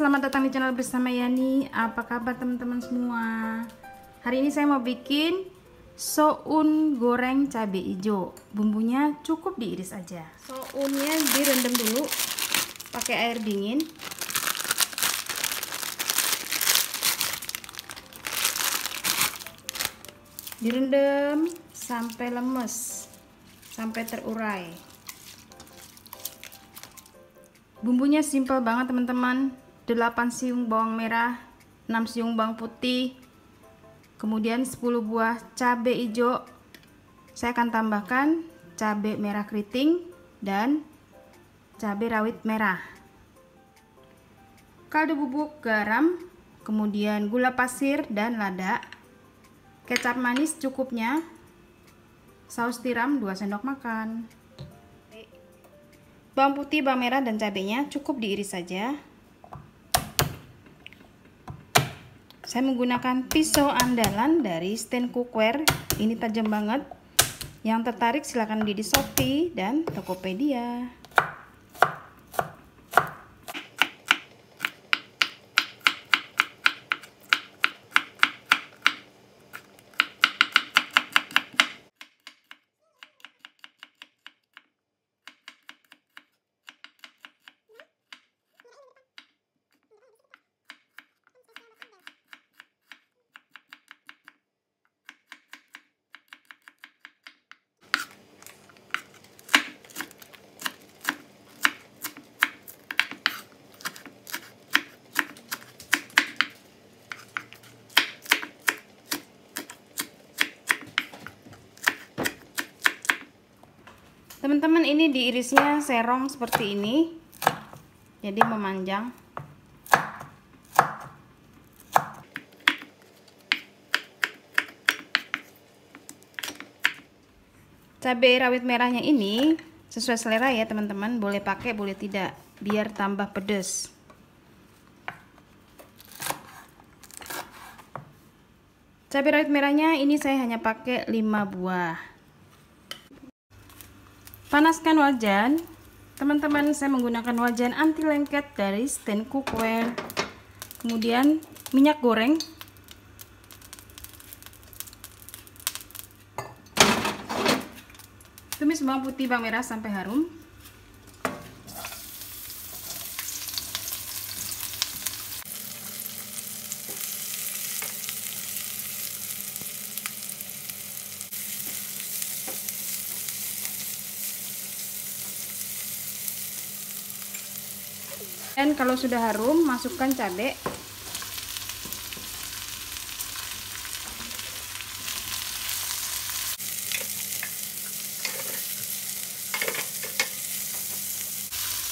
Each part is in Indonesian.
selamat datang di channel bersama Yani. Apa kabar teman-teman semua? Hari ini saya mau bikin soun goreng cabai hijau. Bumbunya cukup diiris aja. Sounnya direndam dulu pakai air dingin. Direndam sampai lemes, sampai terurai. Bumbunya simpel banget teman-teman. 8 siung bawang merah, 6 siung bawang putih, kemudian 10 buah cabai hijau. Saya akan tambahkan cabai merah keriting dan cabai rawit merah, kaldu bubuk, garam, kemudian gula pasir dan lada, kecap manis cukupnya, saus tiram 2 sendok makan. Bawang putih, bawang merah, dan cabenya cukup diiris saja. Saya menggunakan pisau andalan dari Stand Cookware. Ini tajam banget. Yang tertarik silahkan beli di Shopee dan Tokopedia. Teman-teman, ini diirisnya serong seperti ini, jadi memanjang. Cabai rawit merahnya ini sesuai selera ya teman-teman, boleh pakai boleh tidak, biar tambah pedas. Cabai rawit merahnya ini saya hanya pakai 5 buah. Panaskan wajan. Teman-teman, saya menggunakan wajan anti lengket dari Stand Cookware. Kemudian minyak goreng. Tumis bawang putih, bawang merah sampai harum. Dan kalau sudah harum, masukkan cabai.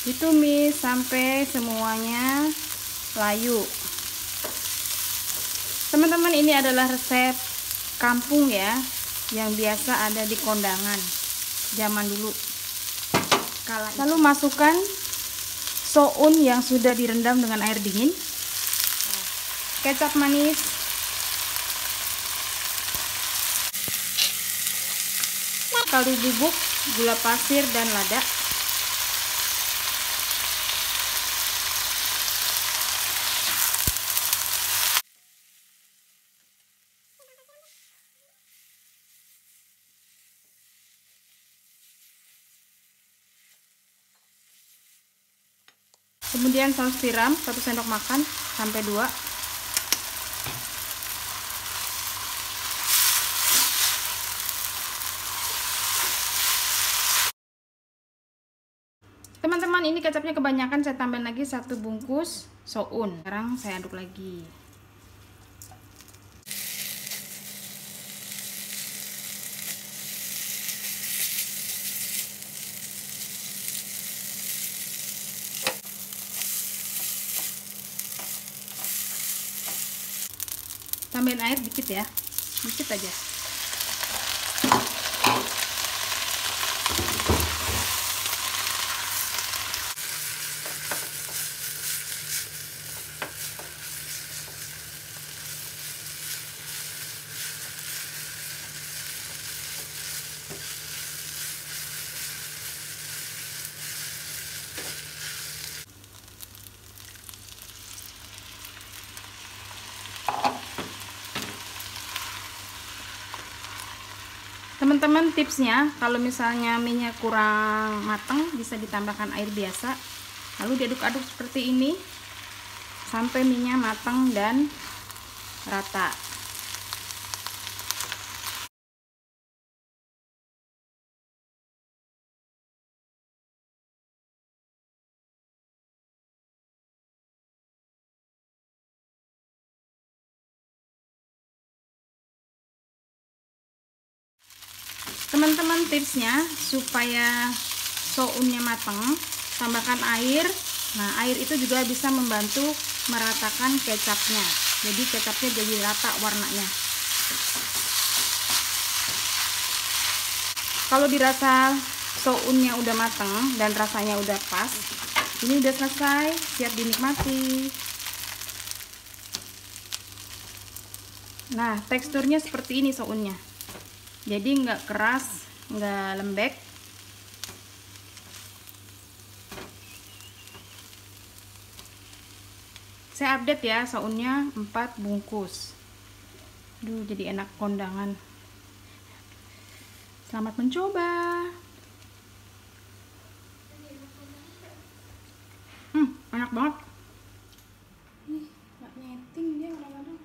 Ditumis sampai semuanya layu. Teman-teman, ini adalah resep kampung ya, yang biasa ada di kondangan zaman dulu. Lalu masukkan soun yang sudah direndam dengan air dingin, kecap manis, kaldu bubuk, gula pasir, dan lada. Kemudian saus tiram 1 sendok makan sampai 2. Teman-teman, ini kecapnya kebanyakan, saya tambahin lagi 1 bungkus soun. Sekarang saya aduk lagi. Tambahin air dikit ya, dikit aja. teman-teman, tipsnya kalau misalnya minyak kurang matang bisa ditambahkan air biasa, lalu diaduk-aduk seperti ini sampai minyak matang dan rata. Teman-teman, tipsnya supaya sounnya matang, tambahkan air. Nah, air itu juga bisa membantu meratakan kecapnya. Jadi kecapnya jadi rata warnanya. Kalau dirasa sounnya udah matang dan rasanya udah pas, ini udah selesai, siap dinikmati. Nah, teksturnya seperti ini sounnya. Jadi nggak keras, nggak lembek. Saya update ya, sounnya 4 bungkus. Duh, jadi enak kondangan. Selamat mencoba. Enak banget. Nggak nyeting dia kadang-kadang.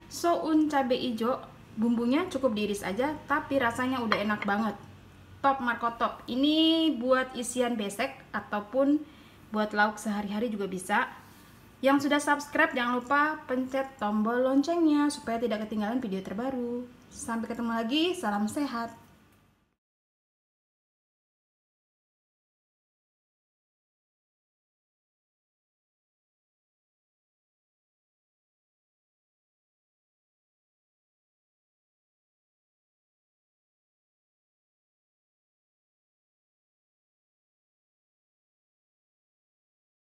Soun cabai hijau, bumbunya cukup diiris aja, tapi rasanya udah enak banget. Top Marco Top. Ini buat isian besek ataupun buat lauk sehari-hari juga bisa. Yang sudah subscribe jangan lupa pencet tombol loncengnya supaya tidak ketinggalan video terbaru. Sampai ketemu lagi, salam sehat.